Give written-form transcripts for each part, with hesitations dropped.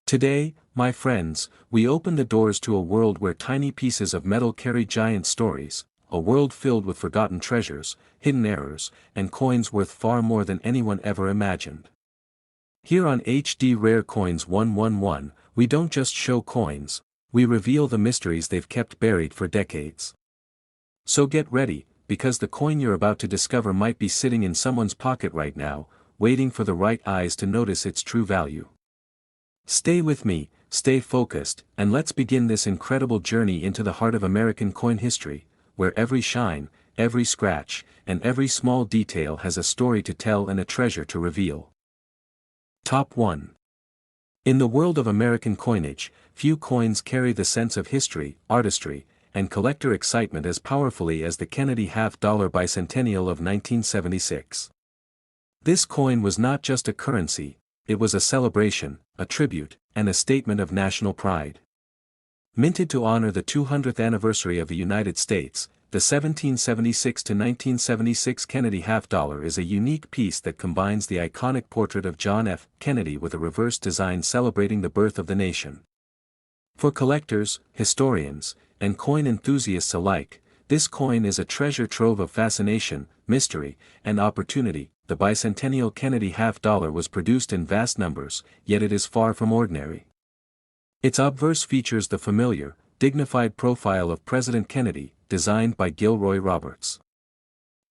Today, my friends, we open the doors to a world where tiny pieces of metal carry giant stories, a world filled with forgotten treasures, hidden errors, and coins worth far more than anyone ever imagined. Here on HD Rare Coins 111, we don't just show coins, we reveal the mysteries they've kept buried for decades. So get ready, because the coin you're about to discover might be sitting in someone's pocket right now, waiting for the right eyes to notice its true value. Stay with me, stay focused, and let's begin this incredible journey into the heart of American coin history, where every shine, every scratch, and every small detail has a story to tell and a treasure to reveal. Top 1. In the world of American coinage, few coins carry the sense of history, artistry, and collector excitement as powerfully as the Kennedy half-dollar bicentennial of 1976. This coin was not just a currency, it was a celebration, a tribute, and a statement of national pride. Minted to honor the 200th anniversary of the United States, the 1776-1976 Kennedy half-dollar is a unique piece that combines the iconic portrait of John F. Kennedy with a reverse design celebrating the birth of the nation. For collectors, historians, and coin enthusiasts alike, this coin is a treasure trove of fascination, mystery, and opportunity. The bicentennial Kennedy half-dollar was produced in vast numbers, yet it is far from ordinary. Its obverse features the familiar, dignified profile of President Kennedy, designed by Gilroy Roberts.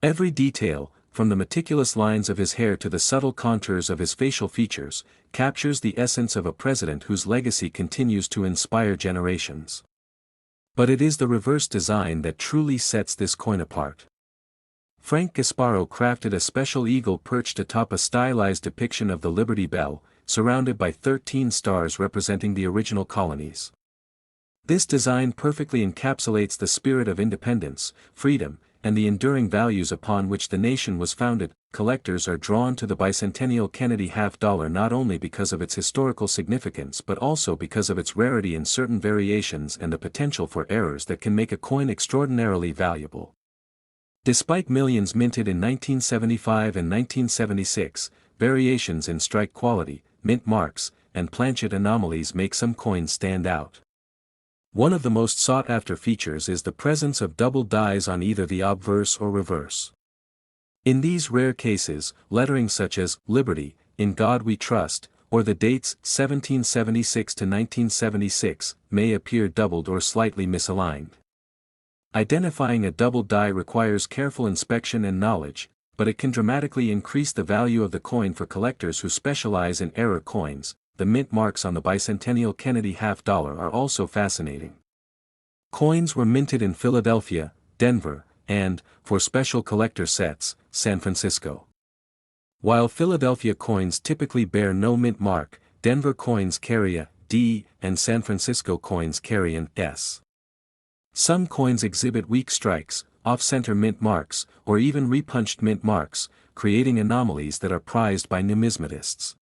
Every detail, from the meticulous lines of his hair to the subtle contours of his facial features, captures the essence of a president whose legacy continues to inspire generations. But it is the reverse design that truly sets this coin apart. Frank Gasparo crafted a special eagle perched atop a stylized depiction of the Liberty Bell, surrounded by 13 stars representing the original colonies. This design perfectly encapsulates the spirit of independence, freedom, and the enduring values upon which the nation was founded. Collectors are drawn to the bicentennial Kennedy half-dollar not only because of its historical significance but also because of its rarity in certain variations and the potential for errors that can make a coin extraordinarily valuable. Despite millions minted in 1975 and 1976, variations in strike quality, mint marks, and planchet anomalies make some coins stand out. One of the most sought-after features is the presence of double dies on either the obverse or reverse. In these rare cases, lettering such as Liberty, In God We Trust, or the dates 1776 to 1976 may appear doubled or slightly misaligned. Identifying a double die requires careful inspection and knowledge, but it can dramatically increase the value of the coin for collectors who specialize in error coins. The mint marks on the bicentennial Kennedy half-dollar are also fascinating. Coins were minted in Philadelphia, Denver, and, for special collector sets, San Francisco. While Philadelphia coins typically bear no mint mark, Denver coins carry a D, and San Francisco coins carry an S. Some coins exhibit weak strikes, off-center mint marks, or even repunched mint marks, creating anomalies that are prized by numismatists.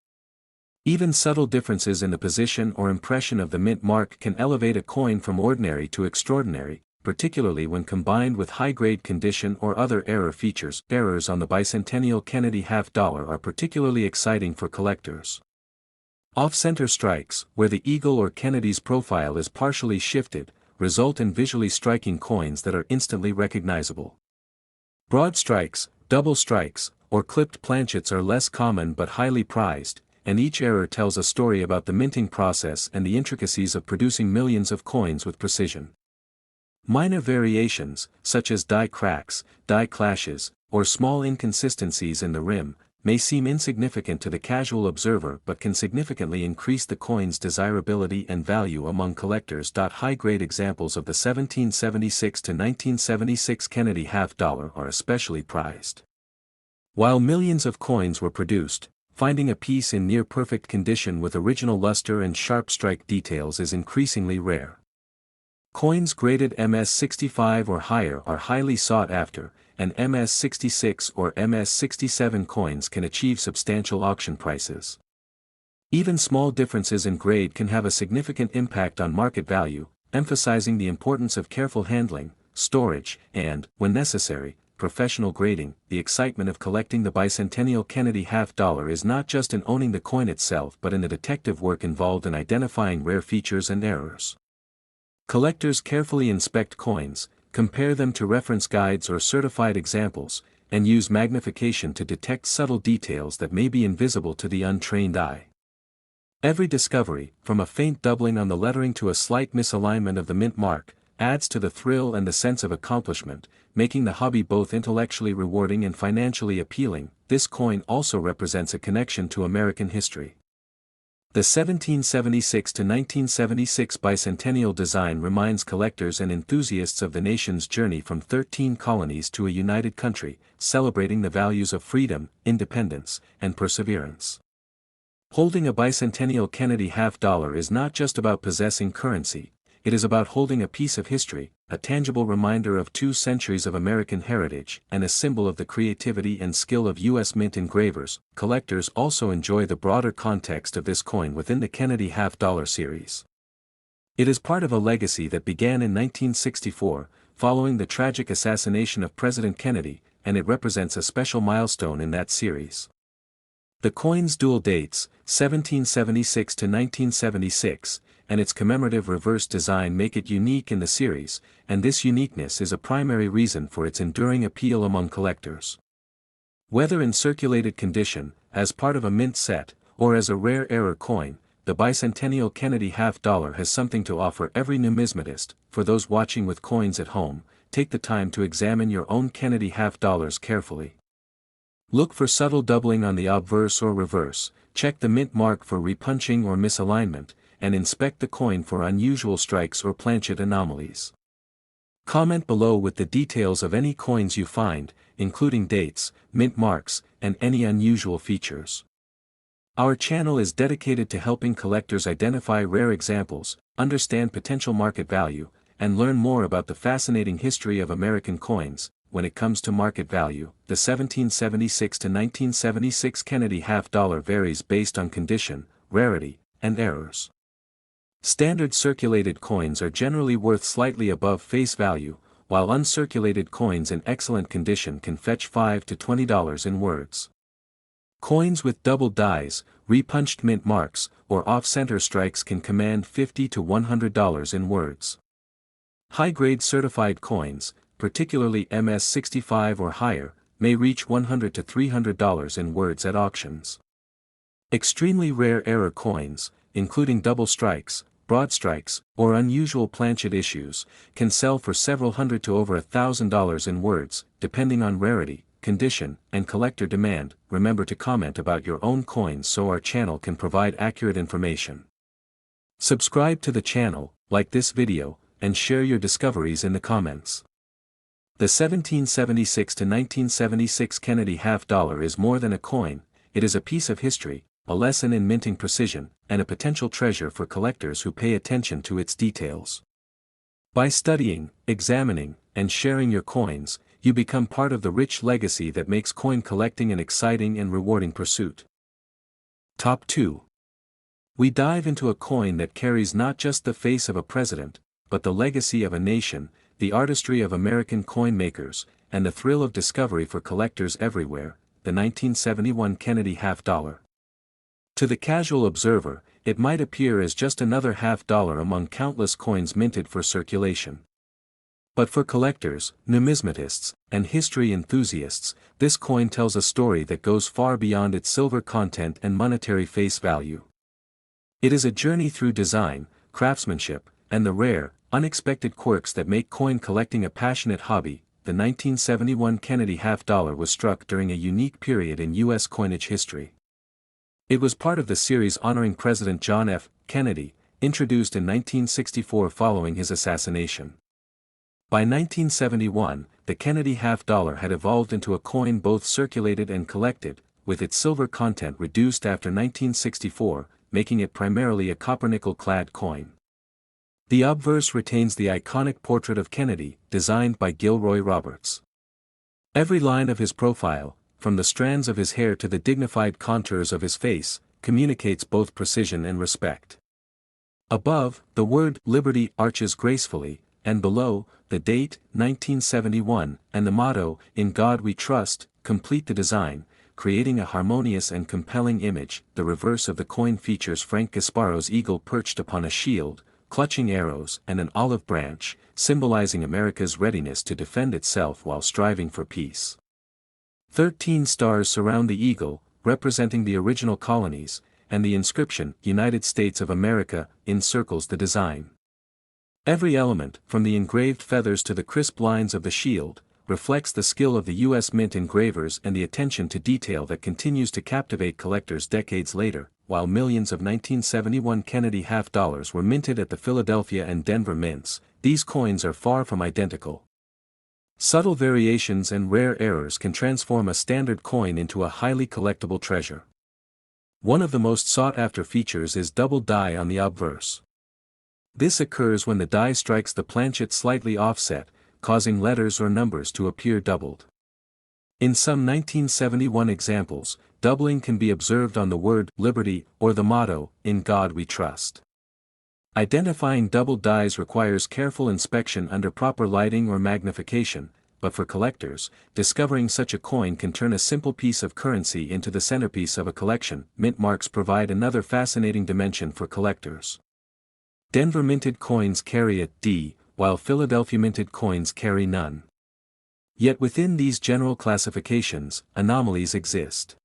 Even subtle differences in the position or impression of the mint mark can elevate a coin from ordinary to extraordinary, particularly when combined with high-grade condition or other error features. Errors on the bicentennial Kennedy half-dollar are particularly exciting for collectors. Off-center strikes, where the eagle or Kennedy's profile is partially shifted, result in visually striking coins that are instantly recognizable. Broad strikes, double strikes, or clipped planchets are less common but highly prized, and each error tells a story about the minting process and the intricacies of producing millions of coins with precision. Minor variations, such as die cracks, die clashes, or small inconsistencies in the rim, may seem insignificant to the casual observer but can significantly increase the coin's desirability and value among collectors. High-grade examples of the 1776 to 1976 Kennedy half-dollar are especially prized. While millions of coins were produced, finding a piece in near-perfect condition with original luster and sharp strike details is increasingly rare. Coins graded MS-65 or higher are highly sought after, and MS-66 or MS-67 coins can achieve substantial auction prices. Even small differences in grade can have a significant impact on market value, emphasizing the importance of careful handling, storage, and, when necessary, professional grading. The excitement of collecting the bicentennial Kennedy half-dollar is not just in owning the coin itself but in the detective work involved in identifying rare features and errors. Collectors carefully inspect coins, compare them to reference guides or certified examples, and use magnification to detect subtle details that may be invisible to the untrained eye. Every discovery, from a faint doubling on the lettering to a slight misalignment of the mint mark, adds to the thrill and the sense of accomplishment, making the hobby both intellectually rewarding and financially appealing. This coin also represents a connection to American history. The 1776 to 1976 bicentennial design reminds collectors and enthusiasts of the nation's journey from 13 colonies to a united country, celebrating the values of freedom, independence, and perseverance. Holding a bicentennial Kennedy half-dollar is not just about possessing currency, it is about holding a piece of history, a tangible reminder of 2 centuries of American heritage, and a symbol of the creativity and skill of U.S. mint engravers. Collectors also enjoy the broader context of this coin within the Kennedy half-dollar series. It is part of a legacy that began in 1964, following the tragic assassination of President Kennedy, and it represents a special milestone in that series. The coin's dual dates, 1776 to 1976, and its commemorative reverse design make it unique in the series, and this uniqueness is a primary reason for its enduring appeal among collectors. Whether in circulated condition, as part of a mint set, or as a rare error coin, the bicentennial Kennedy half-dollar has something to offer every numismatist. For those watching with coins at home, take the time to examine your own Kennedy half-dollars carefully. Look for subtle doubling on the obverse or reverse, check the mint mark for repunching or misalignment, and inspect the coin for unusual strikes or planchet anomalies. Comment below with the details of any coins you find, including dates, mint marks, and any unusual features. Our channel is dedicated to helping collectors identify rare examples, understand potential market value, and learn more about the fascinating history of American coins. When it comes to market value, the 1776 to 1976 Kennedy half-dollar varies based on condition, rarity, and errors. Standard circulated coins are generally worth slightly above face value, while uncirculated coins in excellent condition can fetch $5 to $20 in words. Coins with double dies, repunched mint marks, or off-center strikes can command $50 to $100 in words. High-grade certified coins, particularly MS-65 or higher, may reach $100 to $300 in words at auctions. Extremely rare error coins, including double strikes, broad strikes, or unusual planchet issues, can sell for several hundred to over $1,000 in words, depending on rarity, condition, and collector demand. Remember to comment about your own coins so our channel can provide accurate information. Subscribe to the channel, like this video, and share your discoveries in the comments. The 1776 to 1976 Kennedy half-dollar is more than a coin, it is a piece of history, a lesson in minting precision, and a potential treasure for collectors who pay attention to its details. By studying, examining, and sharing your coins, you become part of the rich legacy that makes coin collecting an exciting and rewarding pursuit. Top 2. We dive into a coin that carries not just the face of a president, but the legacy of a nation, the artistry of American coin makers, and the thrill of discovery for collectors everywhere, the 1971 Kennedy half-dollar. To the casual observer, it might appear as just another half-dollar among countless coins minted for circulation. But for collectors, numismatists, and history enthusiasts, this coin tells a story that goes far beyond its silver content and monetary face value. It is a journey through design, craftsmanship, and the rare, unexpected quirks that make coin collecting a passionate hobby. The 1971 Kennedy half-dollar was struck during a unique period in U.S. coinage history. It was part of the series honoring President John F. Kennedy, introduced in 1964 following his assassination. By 1971, the Kennedy half-dollar had evolved into a coin both circulated and collected, with its silver content reduced after 1964, making it primarily a copper-nickel-clad coin. The obverse retains the iconic portrait of Kennedy, designed by Gilroy Roberts. Every line of his profile, from the strands of his hair to the dignified contours of his face, communicates both precision and respect. Above, the word "Liberty" arches gracefully, and below, the date, 1971, and the motto, "In God We Trust," complete the design, creating a harmonious and compelling image. The reverse of the coin features Frank Gasparo's eagle perched upon a shield, clutching arrows and an olive branch, symbolizing America's readiness to defend itself while striving for peace. 13 stars surround the eagle, representing the original colonies, and the inscription, "United States of America," encircles the design. Every element, from the engraved feathers to the crisp lines of the shield, reflects the skill of the U.S. Mint engravers and the attention to detail that continues to captivate collectors decades later. While millions of 1971 Kennedy half dollars were minted at the Philadelphia and Denver mints, these coins are far from identical. Subtle variations and rare errors can transform a standard coin into a highly collectible treasure. One of the most sought-after features is double die on the obverse. This occurs when the die strikes the planchet slightly offset, causing letters or numbers to appear doubled. In some 1971 examples, doubling can be observed on the word "Liberty" or the motto, "In God We Trust." Identifying double dies requires careful inspection under proper lighting or magnification, but for collectors, discovering such a coin can turn a simple piece of currency into the centerpiece of a collection. Mint marks provide another fascinating dimension for collectors. Denver minted coins carry a D, while Philadelphia minted coins carry none. Yet within these general classifications, anomalies exist.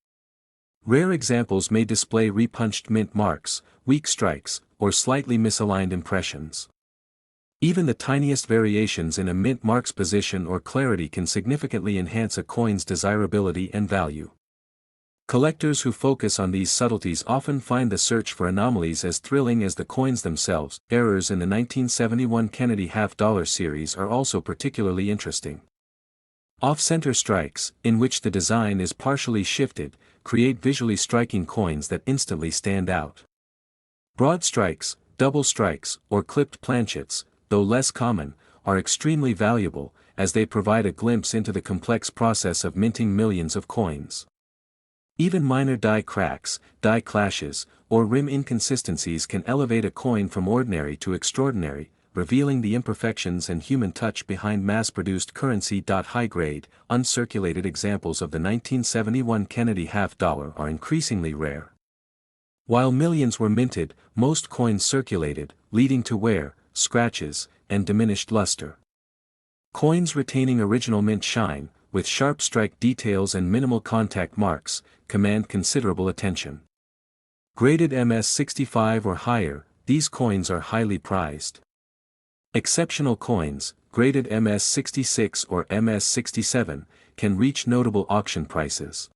Rare examples may display repunched mint marks, weak strikes, or slightly misaligned impressions. Even the tiniest variations in a mint mark's position or clarity can significantly enhance a coin's desirability and value. Collectors who focus on these subtleties often find the search for anomalies as thrilling as the coins themselves. Errors in the 1971 Kennedy half-dollar series are also particularly interesting. Off-center strikes, in which the design is partially shifted, create visually striking coins that instantly stand out. Broad strikes, double strikes, or clipped planchets, though less common, are extremely valuable, as they provide a glimpse into the complex process of minting millions of coins. Even minor die cracks, die clashes, or rim inconsistencies can elevate a coin from ordinary to extraordinary, revealing the imperfections and human touch behind mass-produced currency. High-grade, uncirculated examples of the 1971 Kennedy half-dollar are increasingly rare. While millions were minted, most coins circulated, leading to wear, scratches, and diminished luster. Coins retaining original mint shine, with sharp strike details and minimal contact marks, command considerable attention. Graded MS-65 or higher, these coins are highly prized. Exceptional coins, graded MS-66 or MS-67, can reach notable auction prices.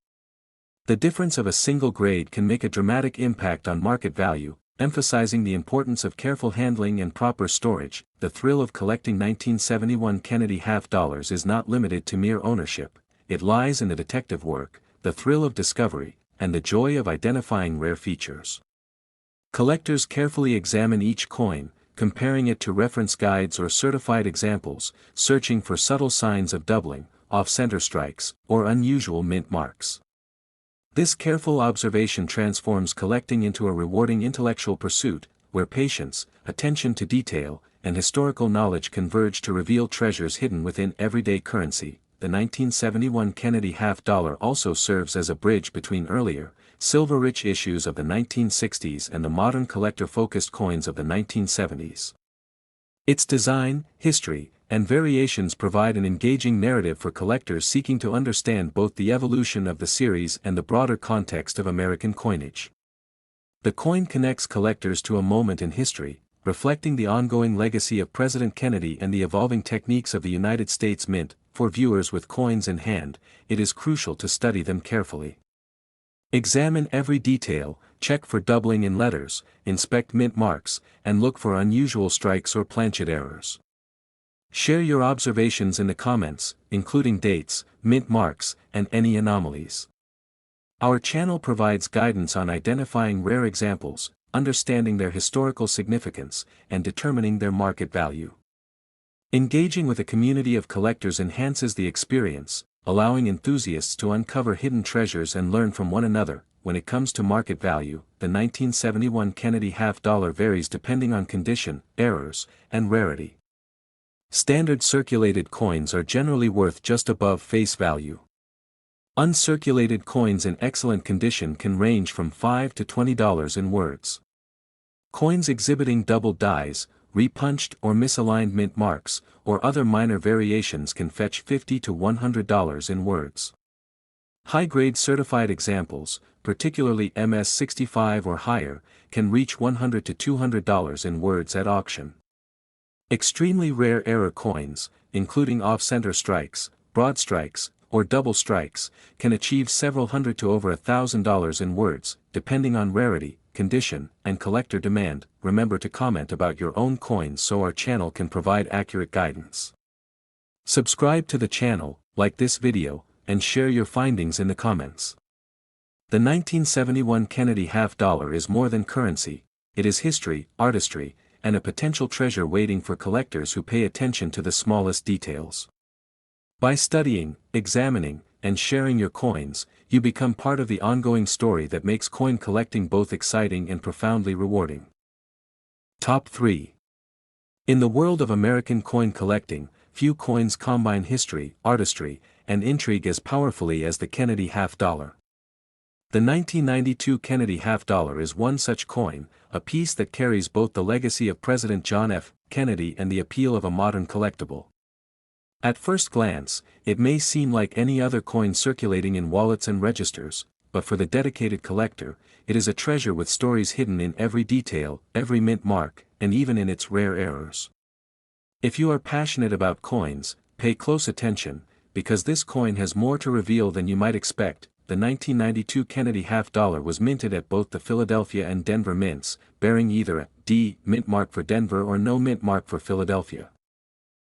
The difference of a single grade can make a dramatic impact on market value, emphasizing the importance of careful handling and proper storage. The thrill of collecting 1971 Kennedy half dollars is not limited to mere ownership, it lies in the detective work, the thrill of discovery, and the joy of identifying rare features. Collectors carefully examine each coin, comparing it to reference guides or certified examples, searching for subtle signs of doubling, off-center strikes, or unusual mint marks. This careful observation transforms collecting into a rewarding intellectual pursuit, where patience, attention to detail, and historical knowledge converge to reveal treasures hidden within everyday currency. The 1971 Kennedy half-dollar also serves as a bridge between earlier, silver-rich issues of the 1960s and the modern collector-focused coins of the 1970s. Its design, history, and variations provide an engaging narrative for collectors seeking to understand both the evolution of the series and the broader context of American coinage. The coin connects collectors to a moment in history, reflecting the ongoing legacy of President Kennedy and the evolving techniques of the United States Mint. For viewers with coins in hand, it is crucial to study them carefully. Examine every detail, check for doubling in letters, inspect mint marks, and look for unusual strikes or planchet errors. Share your observations in the comments, including dates, mint marks, and any anomalies. Our channel provides guidance on identifying rare examples, understanding their historical significance, and determining their market value. Engaging with a community of collectors enhances the experience, allowing enthusiasts to uncover hidden treasures and learn from one another. When it comes to market value, the 1971 Kennedy half-dollar varies depending on condition, errors, and rarity. Standard circulated coins are generally worth just above face value. Uncirculated coins in excellent condition can range from $5 to $20 in words. Coins exhibiting double dies, repunched or misaligned mint marks, or other minor variations can fetch $50 to $100 in words. High-grade certified examples, particularly MS-65 or higher, can reach $100 to $200 in words at auction. Extremely rare error coins, including off-center strikes, broad strikes, or double strikes, can achieve several hundred to over $1,000 in words, depending on rarity, condition, and collector demand. Remember to comment about your own coins so our channel can provide accurate guidance. Subscribe to the channel, like this video, and share your findings in the comments. The 1971 Kennedy half dollar is more than currency, it is history, artistry, and a potential treasure waiting for collectors who pay attention to the smallest details. By studying, examining, and sharing your coins, you become part of the ongoing story that makes coin collecting both exciting and profoundly rewarding. Top 3. In the world of American coin collecting, few coins combine history, artistry, and intrigue as powerfully as the Kennedy half dollar. The 1992 Kennedy half dollar is one such coin, a piece that carries both the legacy of President John F. Kennedy and the appeal of a modern collectible. At first glance, it may seem like any other coin circulating in wallets and registers, but for the dedicated collector, it is a treasure with stories hidden in every detail, every mint mark, and even in its rare errors. If you are passionate about coins, pay close attention, because this coin has more to reveal than you might expect. The 1992 Kennedy half dollar was minted at both the Philadelphia and Denver mints, bearing either a D mint mark for Denver or no mint mark for Philadelphia.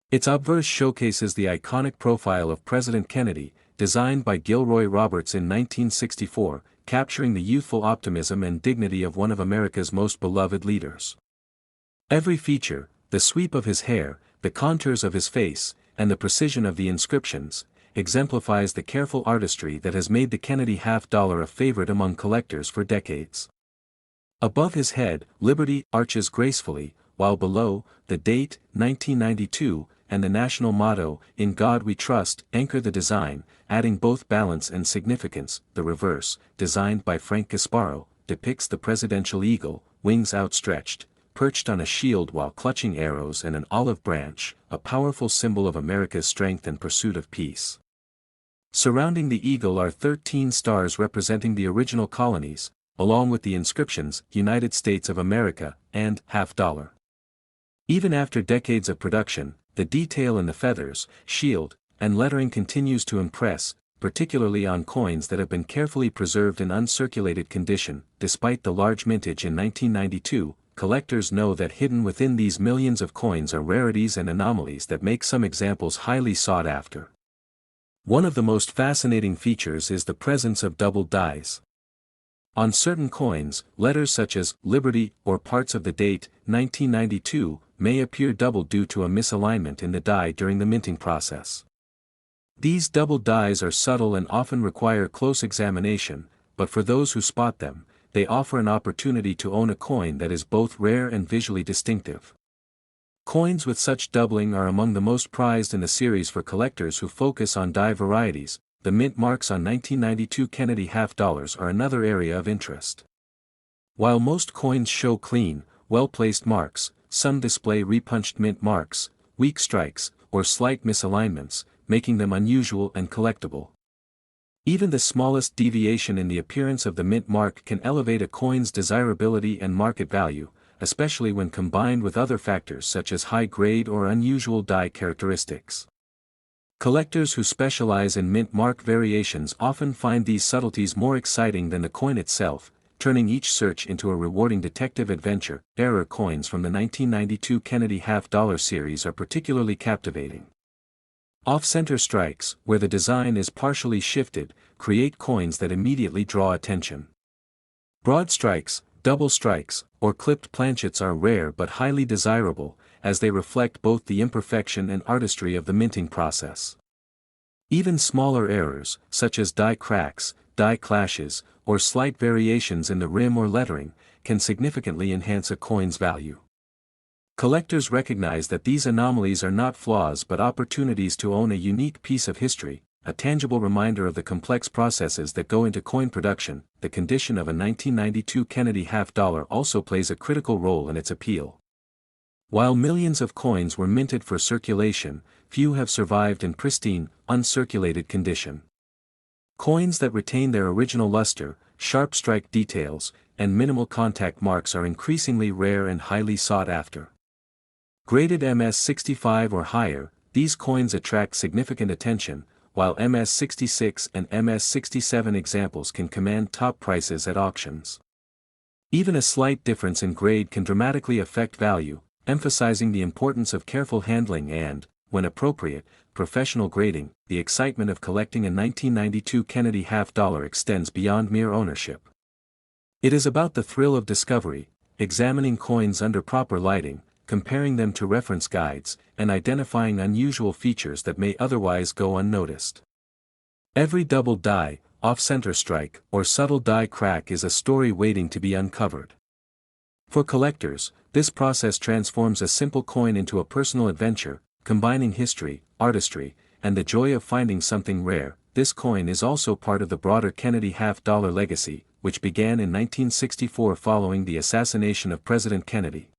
Its obverse showcases the iconic profile of President Kennedy, designed by Gilroy Roberts in 1964, capturing the youthful optimism and dignity of one of America's most beloved leaders. Every feature, the sweep of his hair, the contours of his face, and the precision of the inscriptions, exemplifies the careful artistry that has made the Kennedy half dollar a favorite among collectors for decades. Above his head, Liberty arches gracefully, while below, the date, 1992, and the national motto, "In God We Trust," anchor the design, adding both balance and significance. The reverse, designed by Frank Gasparo, depicts the presidential eagle, wings outstretched, perched on a shield while clutching arrows and an olive branch, a powerful symbol of America's strength and pursuit of peace. Surrounding the eagle are 13 stars representing the original colonies, along with the inscriptions, United States of America, and half dollar. Even after decades of production, the detail in the feathers, shield, and lettering continues to impress, particularly on coins that have been carefully preserved in uncirculated condition. Despite the large mintage in 1992, collectors know that hidden within these millions of coins are rarities and anomalies that make some examples highly sought after. One of the most fascinating features is the presence of double dies. On certain coins, letters such as Liberty or parts of the date, 1992, may appear double due to a misalignment in the die during the minting process. These double dies are subtle and often require close examination, but for those who spot them, they offer an opportunity to own a coin that is both rare and visually distinctive. Coins with such doubling are among the most prized in the series for collectors who focus on die varieties. The mint marks on 1992 Kennedy half dollars are another area of interest. While most coins show clean, well-placed marks, some display repunched mint marks, weak strikes, or slight misalignments, making them unusual and collectible. Even the smallest deviation in the appearance of the mint mark can elevate a coin's desirability and market value, especially when combined with other factors such as high grade or unusual die characteristics. Collectors who specialize in mint mark variations often find these subtleties more exciting than the coin itself, turning each search into a rewarding detective adventure. Error coins from the 1992 Kennedy half dollar series are particularly captivating. Off-center strikes, where the design is partially shifted, create coins that immediately draw attention. Broad strikes, double strikes, or clipped planchets are rare but highly desirable, as they reflect both the imperfection and artistry of the minting process. Even smaller errors, such as die cracks, die clashes, or slight variations in the rim or lettering, can significantly enhance a coin's value. Collectors recognize that these anomalies are not flaws but opportunities to own a unique piece of history, a tangible reminder of the complex processes that go into coin production. The condition of a 1992 Kennedy half-dollar also plays a critical role in its appeal. While millions of coins were minted for circulation, few have survived in pristine, uncirculated condition. Coins that retain their original luster, sharp strike details, and minimal contact marks are increasingly rare and highly sought after. Graded MS-65 or higher, these coins attract significant attention, while MS-66 and MS-67 examples can command top prices at auctions. Even a slight difference in grade can dramatically affect value, emphasizing the importance of careful handling and, when appropriate, professional grading. The excitement of collecting a 1992 Kennedy half-dollar extends beyond mere ownership. It is about the thrill of discovery, examining coins under proper lighting, comparing them to reference guides, and identifying unusual features that may otherwise go unnoticed. Every double die, off-center strike, or subtle die crack is a story waiting to be uncovered. For collectors, this process transforms a simple coin into a personal adventure, combining history, artistry, and the joy of finding something rare. This coin is also part of the broader Kennedy half-dollar legacy, which began in 1964 following the assassination of President Kennedy.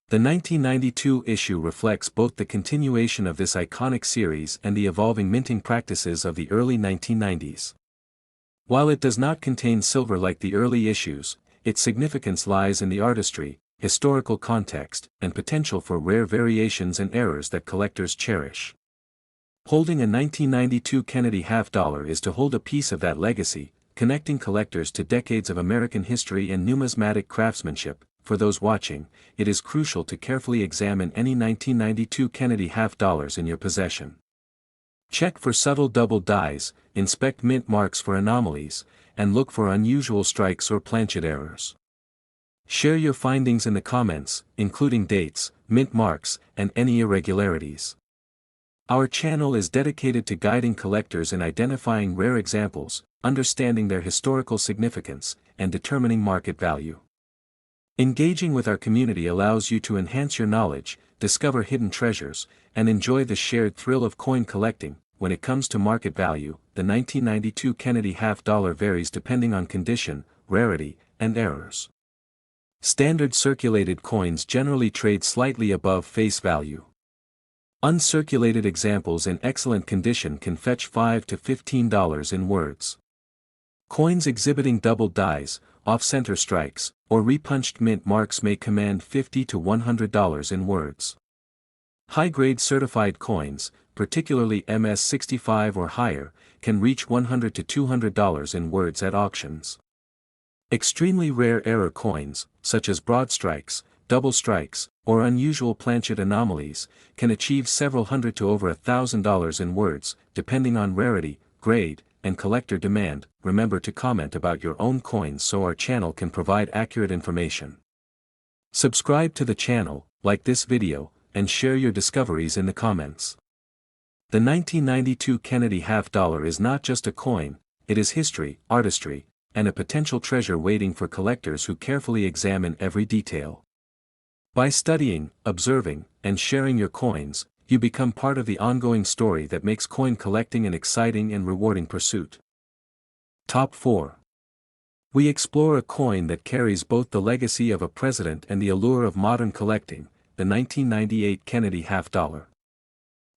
The 1992 issue reflects both the continuation of this iconic series and the evolving minting practices of the early 1990s. While it does not contain silver like the early issues, its significance lies in the artistry, historical context, and potential for rare variations and errors that collectors cherish. Holding a 1992 Kennedy half-dollar is to hold a piece of that legacy, connecting collectors to decades of American history and numismatic craftsmanship. For those watching, it is crucial to carefully examine any 1992 Kennedy half-dollars in your possession. Check for subtle double dies, inspect mint marks for anomalies, and look for unusual strikes or planchet errors. Share your findings in the comments, including dates, mint marks, and any irregularities. Our channel is dedicated to guiding collectors in identifying rare examples, understanding their historical significance, and determining market value. Engaging with our community allows you to enhance your knowledge, discover hidden treasures, and enjoy the shared thrill of coin collecting. When it comes to market value, the 1992 Kennedy half-dollar varies depending on condition, rarity, and errors. Standard circulated coins generally trade slightly above face value. Uncirculated examples in excellent condition can fetch $5 to $15 in words. Coins exhibiting double dies, off-center strikes, or repunched mint marks may command $50 to $100 in words. High-grade certified coins, particularly MS-65 or higher, can reach $100 to $200 in words at auctions. Extremely rare error coins, such as broad strikes, double strikes, or unusual planchet anomalies, can achieve several hundred to over $1,000 in words, depending on rarity, grade, and collector demand. Remember to comment about your own coins so our channel can provide accurate information. Subscribe to the channel, like this video, and share your discoveries in the comments. The 1992 Kennedy half-dollar is not just a coin, it is history, artistry, and a potential treasure waiting for collectors who carefully examine every detail. By studying, observing, and sharing your coins, you become part of the ongoing story that makes coin collecting an exciting and rewarding pursuit. Top 4. We explore a coin that carries both the legacy of a president and the allure of modern collecting, the 1998 Kennedy half-dollar.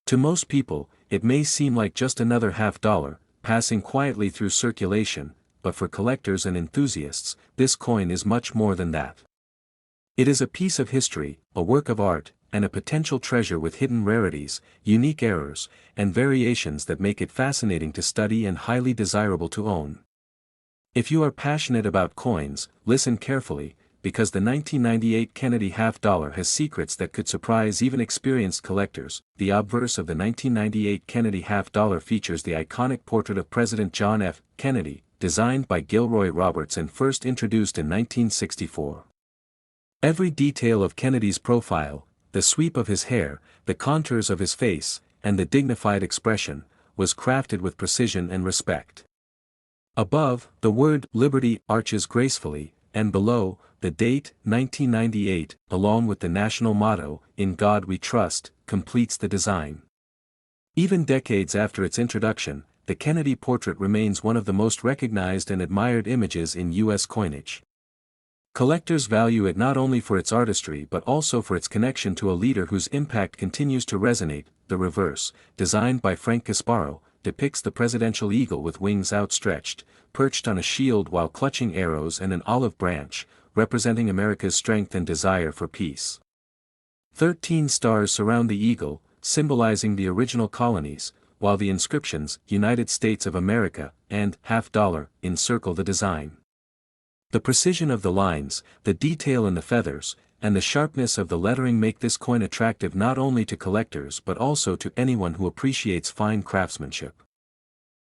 To most people, it may seem like just another half-dollar, passing quietly through circulation, but for collectors and enthusiasts, this coin is much more than that. It is a piece of history, a work of art, and a potential treasure with hidden rarities, unique errors, and variations that make it fascinating to study and highly desirable to own. If you are passionate about coins, listen carefully, because the 1998 Kennedy half-dollar has secrets that could surprise even experienced collectors. The obverse of the 1998 Kennedy half-dollar features the iconic portrait of President John F. Kennedy, designed by Gilroy Roberts and first introduced in 1964. Every detail of Kennedy's profile, the sweep of his hair, the contours of his face, and the dignified expression, was crafted with precision and respect. Above, the word "Liberty" arches gracefully, and below, the date, 1998, along with the national motto, "In God We Trust," completes the design. Even decades after its introduction, the Kennedy portrait remains one of the most recognized and admired images in U.S. coinage. Collectors value it not only for its artistry but also for its connection to a leader whose impact continues to resonate. The reverse, designed by Frank Gasparo, depicts the presidential eagle with wings outstretched, perched on a shield while clutching arrows and an olive branch, representing America's strength and desire for peace. 13 stars surround the eagle, symbolizing the original colonies, while the inscriptions, "United States of America," and "$50" encircle the design. The precision of the lines, the detail in the feathers, and the sharpness of the lettering make this coin attractive not only to collectors but also to anyone who appreciates fine craftsmanship.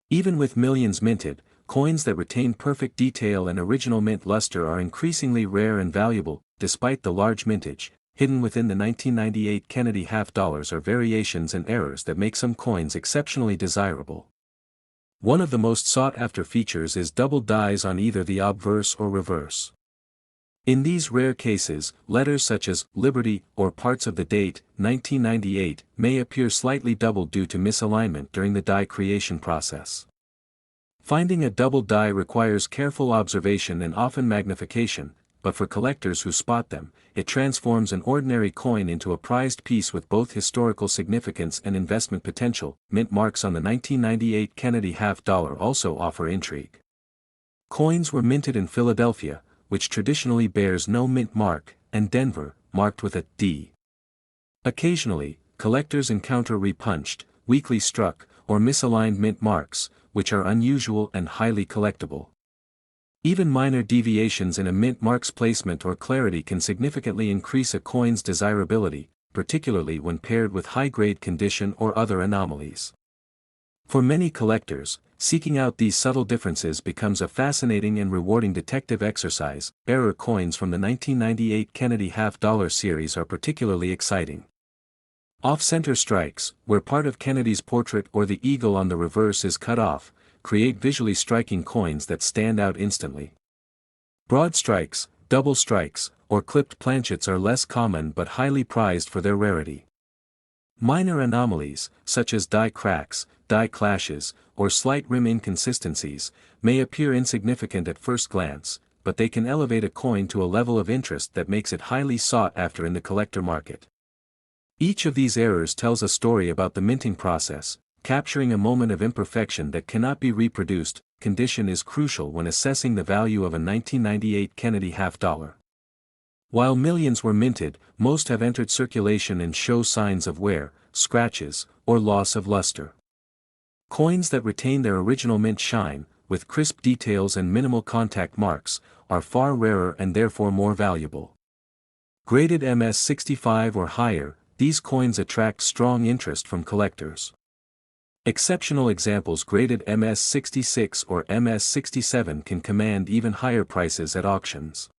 Even with millions minted, coins that retain perfect detail and original mint luster are increasingly rare and valuable. Despite the large mintage, hidden within the 1998 Kennedy $50 are variations and errors that make some coins exceptionally desirable. One of the most sought-after features is double dies on either the obverse or reverse. In these rare cases, letters such as "Liberty" or parts of the date, 1998, may appear slightly doubled due to misalignment during the die creation process. Finding a double die requires careful observation and often magnification, but for collectors who spot them, it transforms an ordinary coin into a prized piece with both historical significance and investment potential. Mint marks on the 1998 Kennedy $50 also offer intrigue. Coins were minted in Philadelphia, which traditionally bears no mint mark, and Denver, marked with a D. Occasionally, collectors encounter repunched, weakly struck, or misaligned mint marks, which are unusual and highly collectible. Even minor deviations in a mint mark's placement or clarity can significantly increase a coin's desirability, particularly when paired with high-grade condition or other anomalies. For many collectors, seeking out these subtle differences becomes a fascinating and rewarding detective exercise. Error coins from the 1998 Kennedy $50 series are particularly exciting. Off-center strikes, where part of Kennedy's portrait or the eagle on the reverse is cut off, create visually striking coins that stand out instantly. Broad strikes, double strikes, or clipped planchets are less common but highly prized for their rarity. Minor anomalies, such as die cracks, die clashes, or slight rim inconsistencies, may appear insignificant at first glance, but they can elevate a coin to a level of interest that makes it highly sought after in the collector market. Each of these errors tells a story about the minting process, capturing a moment of imperfection that cannot be reproduced. Condition is crucial when assessing the value of a 1998 Kennedy $50. While millions were minted, most have entered circulation and show signs of wear, scratches, or loss of luster. Coins that retain their original mint shine, with crisp details and minimal contact marks, are far rarer and therefore more valuable. Graded MS-65 or higher, these coins attract strong interest from collectors. Exceptional examples graded MS-66 or MS-67 can command even higher prices at auctions.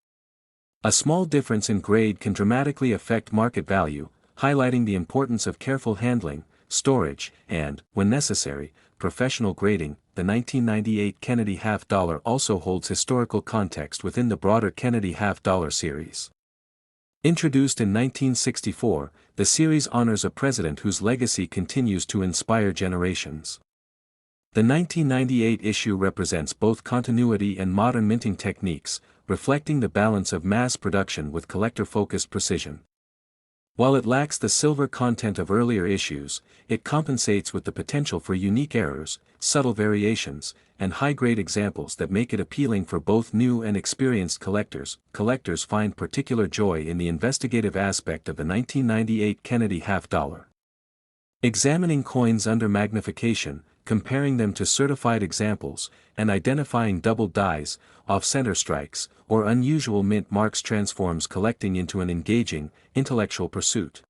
A small difference in grade can dramatically affect market value, highlighting the importance of careful handling, storage, and, when necessary, professional grading. The 1998 Kennedy $50 also holds historical context within the broader Kennedy $50 series. Introduced in 1964, the series honors a president whose legacy continues to inspire generations. The 1998 issue represents both continuity and modern minting techniques, reflecting the balance of mass production with collector-focused precision. While it lacks the silver content of earlier issues, it compensates with the potential for unique errors, subtle variations, and high-grade examples that make it appealing for both new and experienced collectors. Collectors find particular joy in the investigative aspect of the 1998 Kennedy $50. Examining coins under magnification, comparing them to certified examples, and identifying double dies, off-center strikes, or unusual mint marks transforms collecting into an engaging, intellectual pursuit.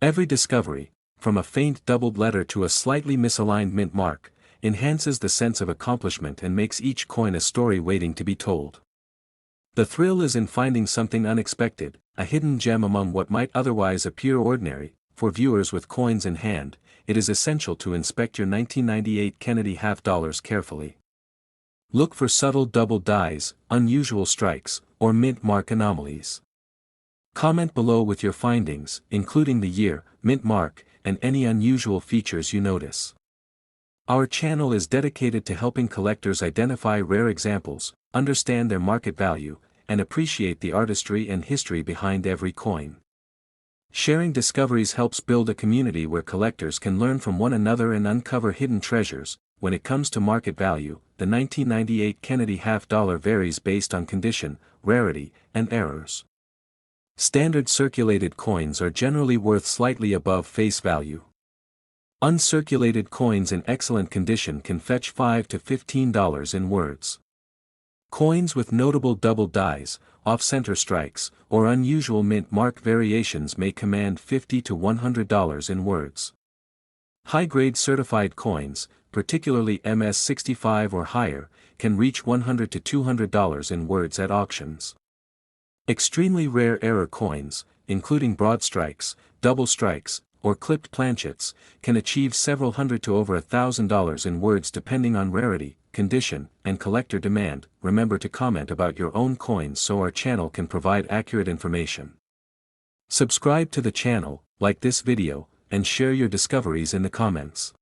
Every discovery, from a faint doubled letter to a slightly misaligned mint mark, enhances the sense of accomplishment and makes each coin a story waiting to be told. The thrill is in finding something unexpected, a hidden gem among what might otherwise appear ordinary. For viewers with coins in hand, it is essential to inspect your 1998 Kennedy $50 carefully. Look for subtle double dies, unusual strikes, or mint mark anomalies. Comment below with your findings, including the year, mint mark, and any unusual features you notice. Our channel is dedicated to helping collectors identify rare examples, understand their market value, and appreciate the artistry and history behind every coin. Sharing discoveries helps build a community where collectors can learn from one another and uncover hidden treasures. When it comes to market value, the 1998 Kennedy half-dollar varies based on condition, rarity, and errors. Standard circulated coins are generally worth slightly above face value. Uncirculated coins in excellent condition can fetch $5 to $15 in words. Coins with notable double dies, off-center strikes, or unusual mint mark variations may command $50 to $100 in words. High-grade certified coins, particularly MS-65 or higher, can reach $100 to $200 in words at auctions. Extremely rare error coins, including broad strikes, double strikes, or clipped planchets, can achieve several hundred to over $1,000 in words depending on rarity, condition, and collector demand. Remember to comment about your own coins so our channel can provide accurate information. Subscribe to the channel, like this video, and share your discoveries in the comments.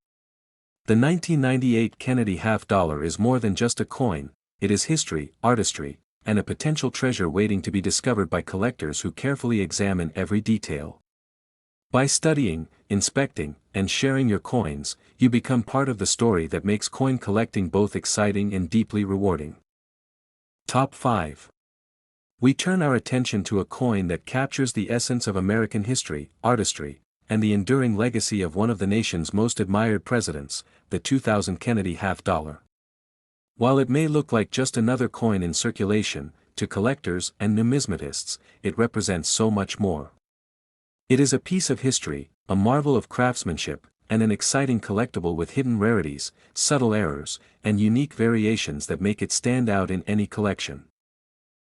The 1998 Kennedy half-dollar is more than just a coin, it is history, artistry, and a potential treasure waiting to be discovered by collectors who carefully examine every detail. By studying, inspecting, and sharing your coins, you become part of the story that makes coin collecting both exciting and deeply rewarding. Top 5. We turn our attention to a coin that captures the essence of American history, artistry, and the enduring legacy of one of the nation's most admired presidents, the 2000 Kennedy half-dollar. While it may look like just another coin in circulation, to collectors and numismatists, it represents so much more. It is a piece of history, a marvel of craftsmanship, and an exciting collectible with hidden rarities, subtle errors, and unique variations that make it stand out in any collection.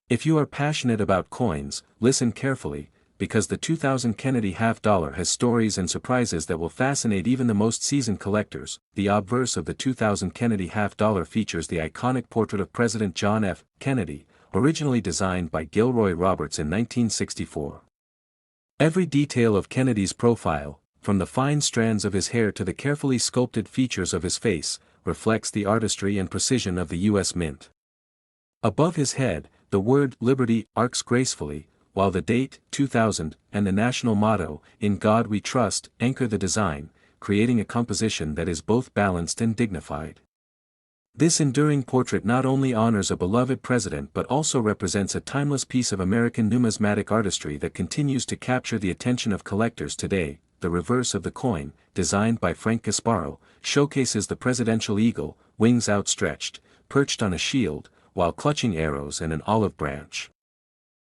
If you are passionate about coins, listen carefully, because the 2000 Kennedy half-dollar has stories and surprises that will fascinate even the most seasoned collectors. The obverse of the 2000 Kennedy half-dollar features the iconic portrait of President John F. Kennedy, originally designed by Gilroy Roberts in 1964. Every detail of Kennedy's profile, from the fine strands of his hair to the carefully sculpted features of his face, reflects the artistry and precision of the U.S. Mint. Above his head, the word Liberty arcs gracefully, while the date, 2000, and the national motto, In God We Trust, anchor the design, creating a composition that is both balanced and dignified. This enduring portrait not only honors a beloved president but also represents a timeless piece of American numismatic artistry that continues to capture the attention of collectors today. The reverse of the coin, designed by Frank Gasparo, showcases the presidential eagle, wings outstretched, perched on a shield, while clutching arrows and an olive branch.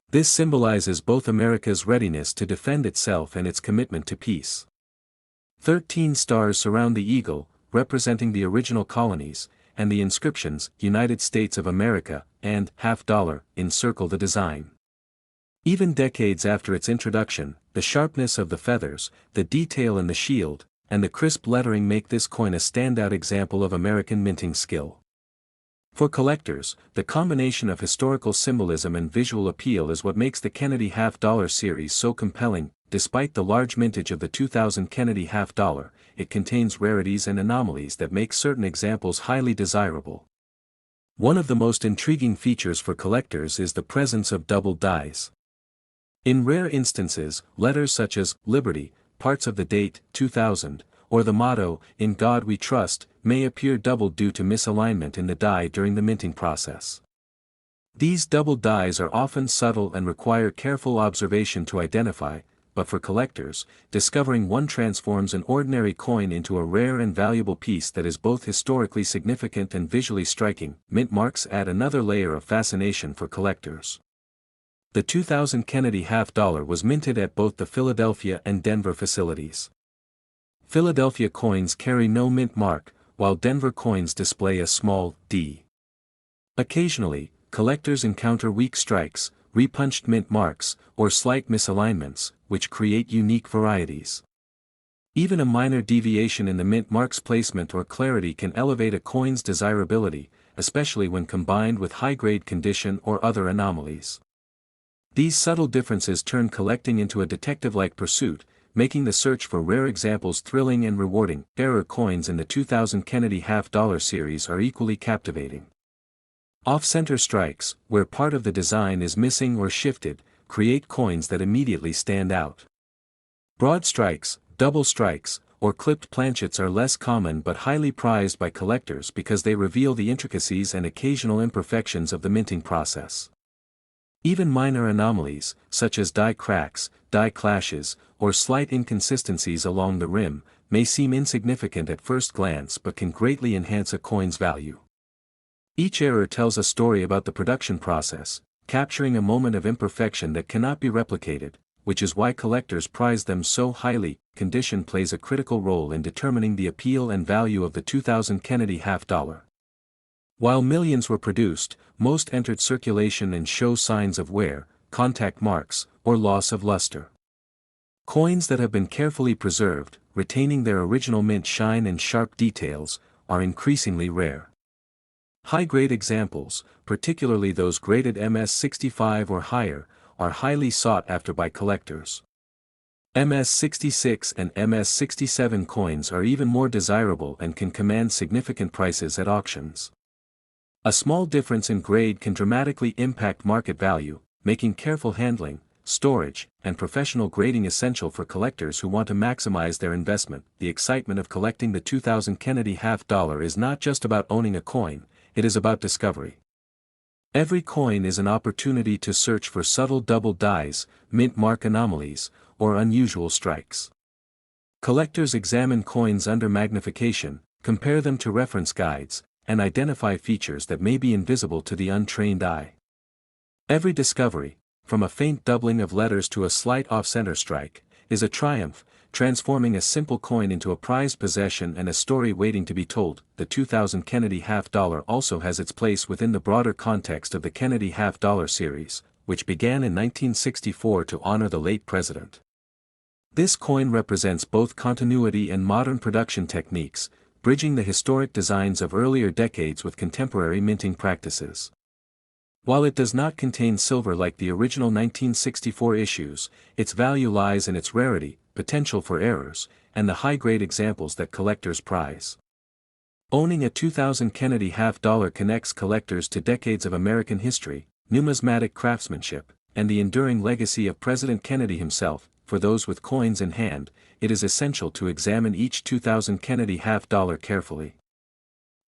This symbolizes both America's readiness to defend itself and its commitment to peace. 13 stars surround the eagle, representing the original colonies, and the inscriptions, United States of America, and half-dollar, encircle the design. Even decades after its introduction, the sharpness of the feathers, the detail in the shield, and the crisp lettering make this coin a standout example of American minting skill. For collectors, the combination of historical symbolism and visual appeal is what makes the Kennedy half-dollar series so compelling. Despite the large mintage of the 2000 Kennedy half-dollar, it contains rarities and anomalies that make certain examples highly desirable. One of the most intriguing features for collectors is the presence of double dies. In rare instances, letters such as Liberty, parts of the date, 2000, or the motto, In God We Trust, may appear doubled due to misalignment in the die during the minting process. These double dies are often subtle and require careful observation to identify, but for collectors, discovering one transforms an ordinary coin into a rare and valuable piece that is both historically significant and visually striking. Mint marks add another layer of fascination for collectors. The 2000 Kennedy half-dollar was minted at both the Philadelphia and Denver facilities. Philadelphia coins carry no mint mark, while Denver coins display a small D. Occasionally, collectors encounter weak strikes, repunched mint marks, or slight misalignments, which create unique varieties. Even a minor deviation in the mint mark's placement or clarity can elevate a coin's desirability, especially when combined with high-grade condition or other anomalies. These subtle differences turn collecting into a detective-like pursuit, making the search for rare examples thrilling and rewarding. Error coins in the 2000 Kennedy half-dollar series are equally captivating. Off-center strikes, where part of the design is missing or shifted, create coins that immediately stand out. Broad strikes, double strikes, or clipped planchets are less common but highly prized by collectors because they reveal the intricacies and occasional imperfections of the minting process. Even minor anomalies, such as die cracks, die clashes, or slight inconsistencies along the rim, may seem insignificant at first glance but can greatly enhance a coin's value. Each error tells a story about the production process, capturing a moment of imperfection that cannot be replicated, which is why collectors prize them so highly. Condition plays a critical role in determining the appeal and value of the 2000 Kennedy half-dollar. While millions were produced, most entered circulation and show signs of wear, contact marks, or loss of luster. Coins that have been carefully preserved, retaining their original mint shine and sharp details, are increasingly rare. High-grade examples, particularly those graded MS65 or higher, are highly sought after by collectors. MS66 and MS67 coins are even more desirable and can command significant prices at auctions. A small difference in grade can dramatically impact market value, making careful handling, storage, and professional grading essential for collectors who want to maximize their investment. The excitement of collecting the 2000 Kennedy half-dollar is not just about owning a coin, it is about discovery. Every coin is an opportunity to search for subtle double dies, mint mark anomalies, or unusual strikes. Collectors examine coins under magnification, compare them to reference guides, and identify features that may be invisible to the untrained eye. Every discovery, from a faint doubling of letters to a slight off-center strike, is a triumph, transforming a simple coin into a prized possession and a story waiting to be told. The 2000 Kennedy half-dollar also has its place within the broader context of the Kennedy half-dollar series, which began in 1964 to honor the late president. This coin represents both continuity and modern production techniques, bridging the historic designs of earlier decades with contemporary minting practices. While it does not contain silver like the original 1964 issues, its value lies in its rarity, potential for errors, and the high-grade examples that collectors prize. Owning a 2000 Kennedy half-dollar connects collectors to decades of American history, numismatic craftsmanship, and the enduring legacy of President Kennedy himself. For those with coins in hand, it is essential to examine each 2000 Kennedy half-dollar carefully.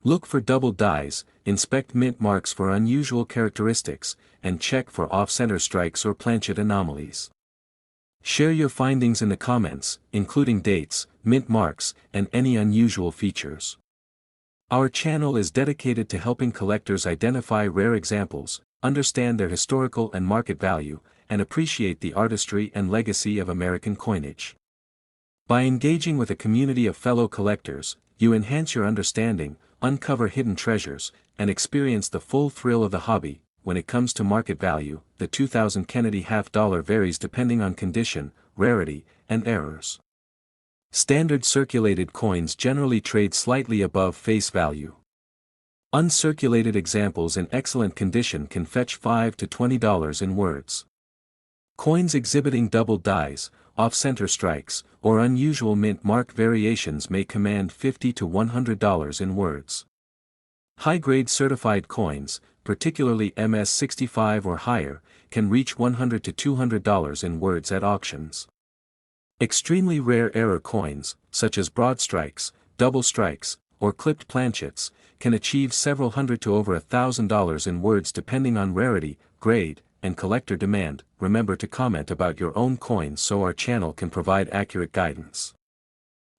Look for double dies, inspect mint marks for unusual characteristics, and check for off-center strikes or planchet anomalies. Share your findings in the comments, including dates, mint marks, and any unusual features. Our channel is dedicated to helping collectors identify rare examples, understand their historical and market value, and appreciate the artistry and legacy of American coinage. By engaging with a community of fellow collectors, you enhance your understanding, uncover hidden treasures, and experience the full thrill of the hobby. When it comes to market value, the 2000 Kennedy half-dollar varies depending on condition, rarity, and errors. Standard circulated coins generally trade slightly above face value. Uncirculated examples in excellent condition can fetch $5 to $20 in words. Coins exhibiting double dies, off-center strikes, or unusual mint mark variations may command $50 to $100 in words. High-grade certified coins, particularly MS65 or higher, can reach $100 to $200 in words at auctions. Extremely rare error coins, such as broad strikes, double strikes, or clipped planchets, can achieve several hundred to over $1,000 in words depending on rarity, grade, and collector demand. Remember to comment about your own coins so our channel can provide accurate guidance.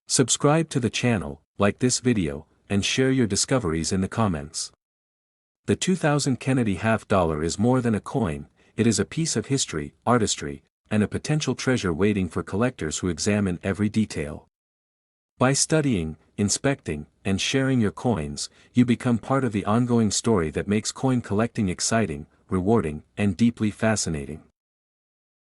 Subscribe to the channel, like this video, and share your discoveries in the comments. The 2000 Kennedy half-dollar is more than a coin, it is a piece of history, artistry, and a potential treasure waiting for collectors who examine every detail. By studying, inspecting, and sharing your coins, you become part of the ongoing story that makes coin collecting exciting, rewarding, and deeply fascinating.